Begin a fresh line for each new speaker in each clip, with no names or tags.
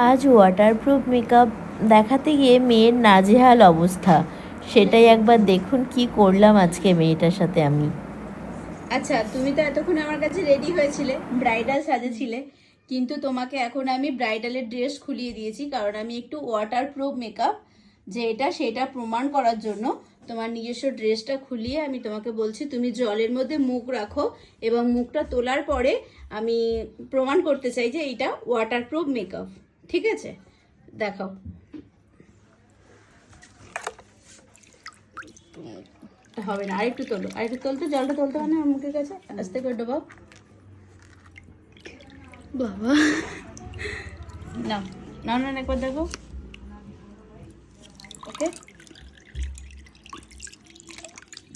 আজ waterproof makeup দেখাতে গিয়ে মেয়ের নাজেহাল অবস্থা। সেটাই একবার দেখুন কি করলাম আজকে মেয়েটার সাথে আমি।
আচ্ছা, তুমি তো এতক্ষণ আমার কাছে রেডি হয়েছিলে, ব্রাইডাল সাজেছিলে, কিন্তু তোমাকে এখন আমি ব্রাইডালের ড্রেস খুলিয়ে দিয়েছি, কারণ আমি একটু ওয়াটারপ্রুফ মেকআপ যে এটা সেটা প্রমাণ করার জন্য তোমার নিজস্ব ড্রেসটা খুলিয়ে আমি তোমাকে বলছি তুমি জলের মধ্যে মুখ রাখো, এবং মুখটা তোলার পরে আমি প্রমাণ করতে চাই যে এটা ওয়াটারপ্রুফ মেকআপ। ঠিক আছে, দেখাও। হবে না, আরেকটু তোলো, আরেকটু তোলতে, জলটা তোলতে হবে না মুখের কাছে, আস্তে করে ডোবাও। বাবা, না না না, একবার দেখো। ওকে,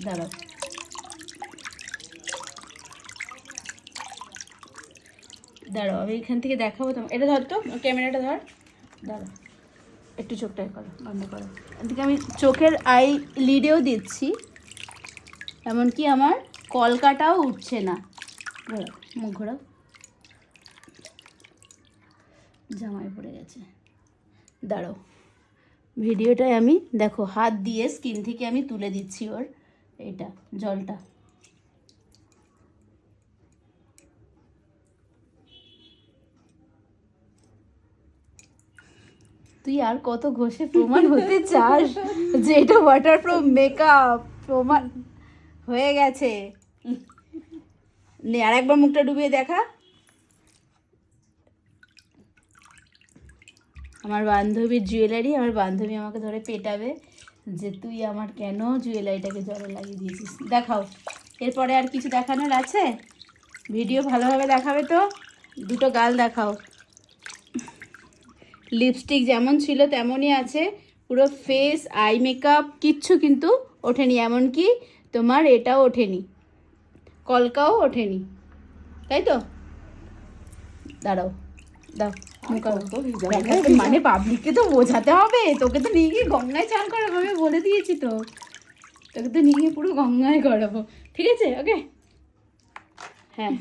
দাঁড়াও, দাঁড়াও, আমি এখান থেকে দেখাবো তোমার। এটা ধর তো, ক্যামেরাটা ধর, দাঁড়াও, একটু চোখটা করো, বন্ধ করো। এদিকে আমি চোখের আই লিডেও দিচ্ছি, এমনকি আমার কলকাটাও উঠছে না। ঘোরাও, মুখ ঘোরাও, জামায় পড়ে গেছে। দাঁড়াও, ভিডিওটায় আমি দেখো হাত দিয়ে স্কিন থেকে আমি তুলে দিচ্ছি ওর এটা জলটা। তুই আর কত ঘষে প্রমাণ হতে চাস যে এটা ওয়াটারপ্রুফ মেকআপ? প্রমাণ হয়ে গেছে। নে, আর একবার মুখটা ডুবিয়ে দেখা। আমার বান্ধবীর জুয়েলারি, আমার বান্ধবী আমাকে ধরে পেটাবে যে তুই আমার কেন জুয়েলারিটাকে জলে লাগিয়ে দিয়েছিস। দেখাও, এরপরে আর কিছু দেখানোর আছে? ভিডিও ভালোভাবে দেখাবে তো, দুটো গাল দেখাও। লিপস্টিক যেমন ছিল তেমনই আছে, পুরো ফেস আই মেকআপ কিচ্ছু কিন্তু ওঠেনি, এমনকি তোমার এটাও ওঠেনি, কলকাও ওঠেনি, তাই তো? দাঁড়াও, দাও, মানে পাবলিককে তো বোঝাতে হবে, তোকে তো নিয়ে গিয়ে গঙ্গায় চান করাবো, আমি বলে দিয়েছি তো, তোকে তো নিয়ে গিয়ে পুরো গঙ্গায় করাবো। ঠিক আছে, ওকে, হ্যাঁ।